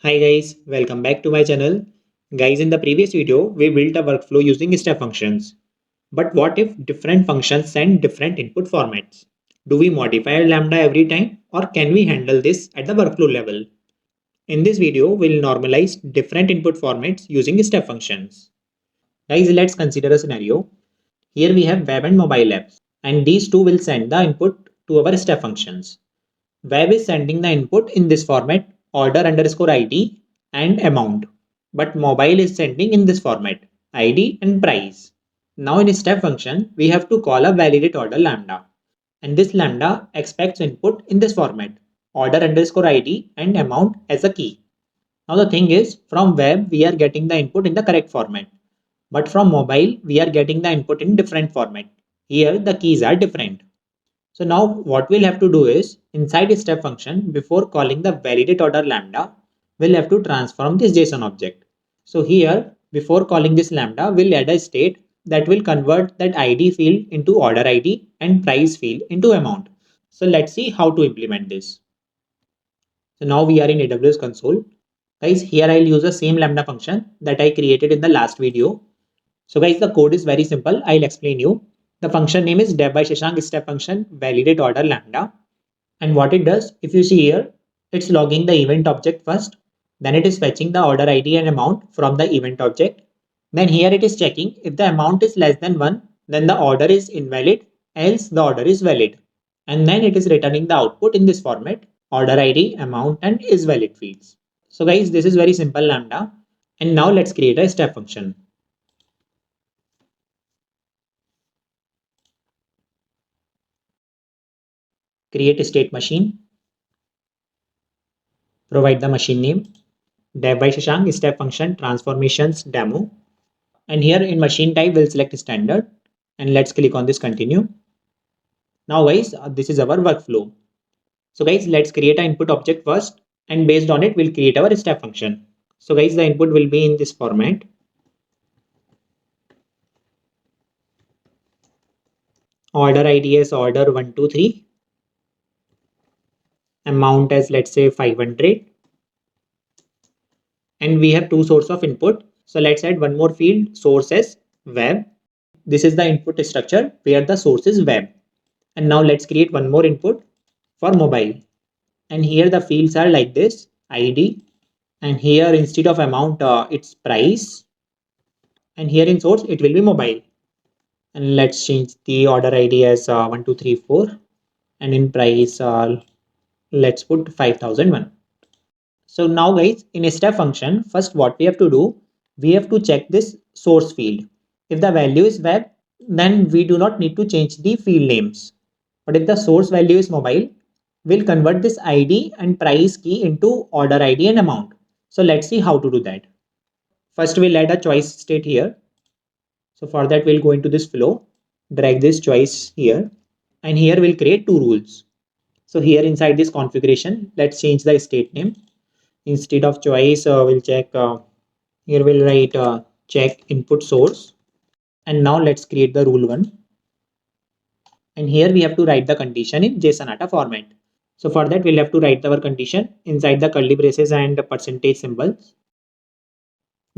Hi guys, welcome back to my channel. Guys, in the previous video, we built a workflow using step functions. But what if different functions send different input formats? Do we modify Lambda every time or can we handle this at the workflow level? In this video, we'll normalize different input formats using step functions. Guys, let's consider a scenario. Here we have web and mobile apps, and these two will send the input to our step functions. Web is sending the input in this format order underscore ID and amount, but mobile is sending in this format ID and price. Now in step function, we have to call a validate order lambda, and this lambda expects input in this format order underscore ID and amount as a key. Now the thing is, from web we are getting the input in the correct format, but from mobile we are getting the input in different format. Here the keys are different. So now what we'll have to do is inside a step function before calling the validate order lambda, we'll have to transform this JSON object. So here before calling this lambda, we'll add a state that will convert that ID field into order ID and price field into amount. So let's see how to implement this. So now we are in AWS console. Guys, here I'll use the same lambda function that I created in the last video. So guys, the code is very simple. I'll explain you. The function name is dev by Shashank step function validate order lambda. And what it does, if you see here, it's logging the event object first. Then it is fetching the order ID and amount from the event object. Then here it is checking if the amount is less than 1, then the order is invalid, else the order is valid. And then it is returning the output in this format order ID, amount, and is valid fields. So guys, this is very simple lambda. And now let's create a step function. Create a state machine. Provide the machine name. Dev by Shashank step function transformations demo. And here in machine type, we'll select standard and let's click on this continue. Now guys, this is our workflow. So guys, let's create an input object first and based on it, we'll create our step function. So guys, the input will be in this format. Order ID as order 123. Amount as let's say 500. And we have two sources of input. So let's add one more field source as web. This is the input structure where the source is web. And now let's create one more input for mobile. And here the fields are like this ID, and here instead of amount it's price, and here in source it will be mobile. And let's change the order ID as 1234, and in price let's put 5001. So now guys, in a step function, first what we have to do, we have to check this source field. If the value is web, then we do not need to change the field names. But if the source value is mobile, we'll convert this ID and price key into order ID and amount. So let's see how to do that. First, we'll add a choice state here. So for that, we'll go into this flow, drag this choice here, and here we'll create two rules. So here inside this configuration, let's change the state name. Instead of choice, we'll check, here we'll write check input source. And now let's create the rule one. And here we have to write the condition in JSON format. So for that, we'll have to write our condition inside the curly braces and percentage symbols.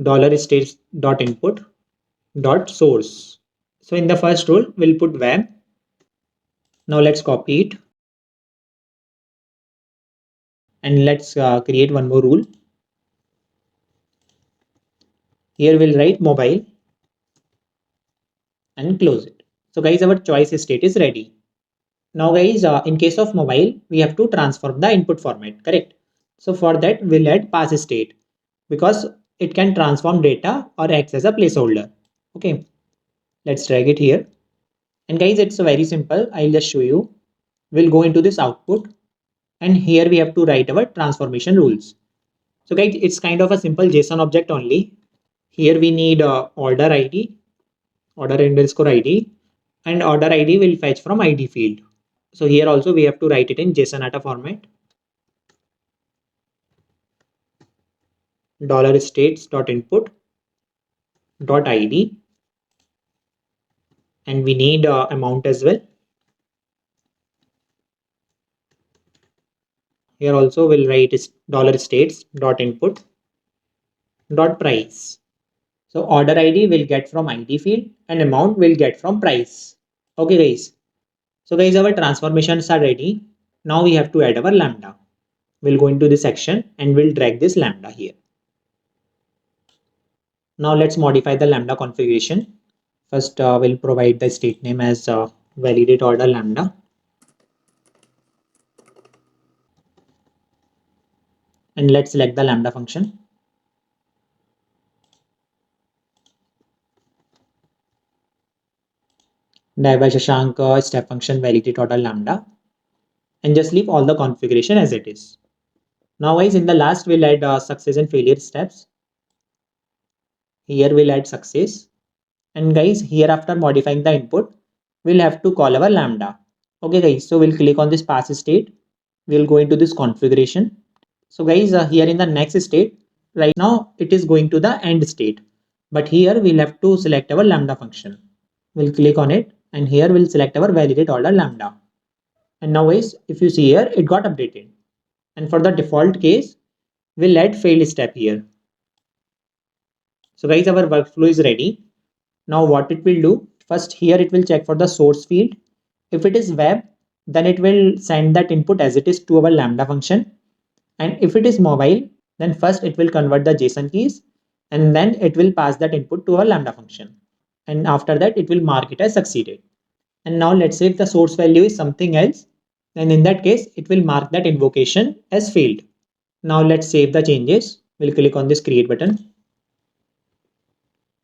Dollar states dot input dot source. So in the first rule, we'll put web. Now let's copy it. And let's create one more rule. Here we'll write mobile and close it. So guys, our choice state is ready. Now guys, in case of mobile, we have to transform the input format, correct? So for that, we'll add pass state because it can transform data or acts as a placeholder. Okay, let's drag it here. And guys, it's very simple. I'll just show you. We'll go into this output and here we have to write our transformation rules. So guys, it's kind of a simple JSON object only. Here we need order ID, order underscore ID, and order ID will fetch from ID field. So here also we have to write it in JSON format. Dollar states dot input dot ID, and we need amount as well. Here also we'll write is dollar states dot input dot price. So order ID will get from ID field and amount will get from price. Okay guys. So guys, our transformations are ready. Now we have to add our lambda. We'll go into this section and we'll drag this lambda here. Now let's modify the lambda configuration. First, we'll provide the state name as validate order lambda. And let's select the lambda function. By Shashank step function validate order lambda. And just leave all the configuration as it is. Now guys, in the last we'll add success and failure steps. Here we'll add success. And guys, here after modifying the input, we'll have to call our lambda. Okay guys, so we'll click on this pass state. We'll go into this configuration. So guys, here in the next state, right now it is going to the end state. But here we'll have to select our lambda function. We'll click on it and here we'll select our validate order lambda. And now guys, if you see here, it got updated. And for the default case, we'll add failed step here. So guys, our workflow is ready. Now what it will do, first here it will check for the source field. If it is web, then it will send that input as it is to our lambda function. And if it is mobile, then first it will convert the JSON keys and then it will pass that input to our lambda function. And after that, it will mark it as succeeded. And now let's say if the source value is something else, then in that case, it will mark that invocation as failed. Now let's save the changes. We'll click on this create button.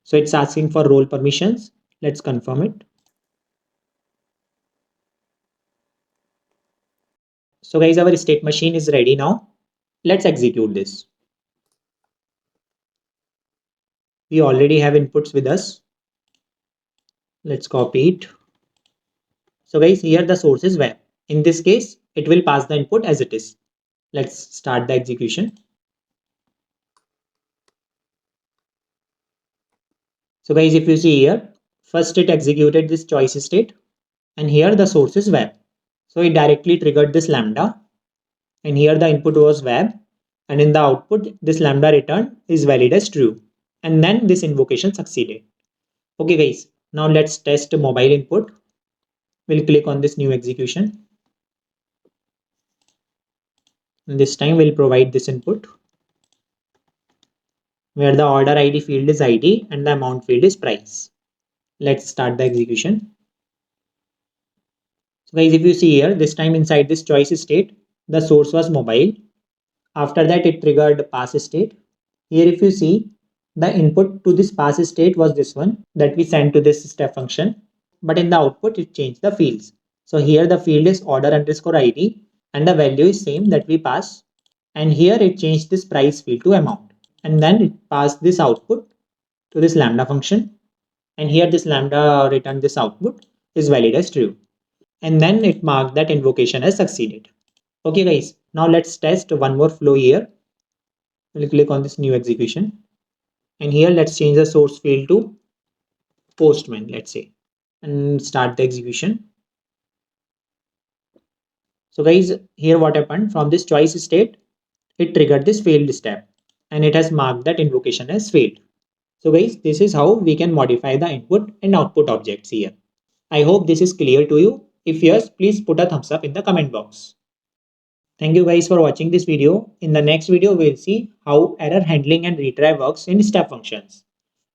So it's asking for role permissions. Let's confirm it. So guys, our state machine is ready now. Let's execute this. We already have inputs with us. Let's copy it. So guys, here the source is web. In this case, it will pass the input as it is. Let's start the execution. So guys, if you see here, first it executed this choice state and here the source is web. So it directly triggered this lambda and here the input was web and in the output this lambda returned is valid as true and then this invocation succeeded. Okay guys, now let's test mobile input. We'll click on this new execution. And this time we'll provide this input where the order ID field is ID and the amount field is price. Let's start the execution. So guys, if you see here, this time inside this choice state, the source was mobile. After that, it triggered pass state. Here, if you see, the input to this pass state was this one that we sent to this step function. But in the output, it changed the fields. So here the field is order underscore ID and the value is same that we pass. And here it changed this price field to amount. And then it passed this output to this lambda function. And here this lambda returned this output is valid as true. And then it marked that invocation has succeeded. Okay guys, now let's test one more flow here. We'll click on this new execution. And here let's change the source field to postman, let's say, and start the execution. So guys, here what happened from this choice state, it triggered this failed step and it has marked that invocation as failed. So guys, this is how we can modify the input and output objects here. I hope this is clear to you. If yes, please put a thumbs up in the comment box. Thank you guys for watching this video. In the next video, we'll see how error handling and retry works in step functions.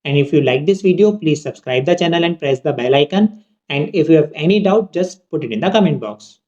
And if you like this video, please subscribe the channel and press the bell icon. And if you have any doubt, just put it in the comment box.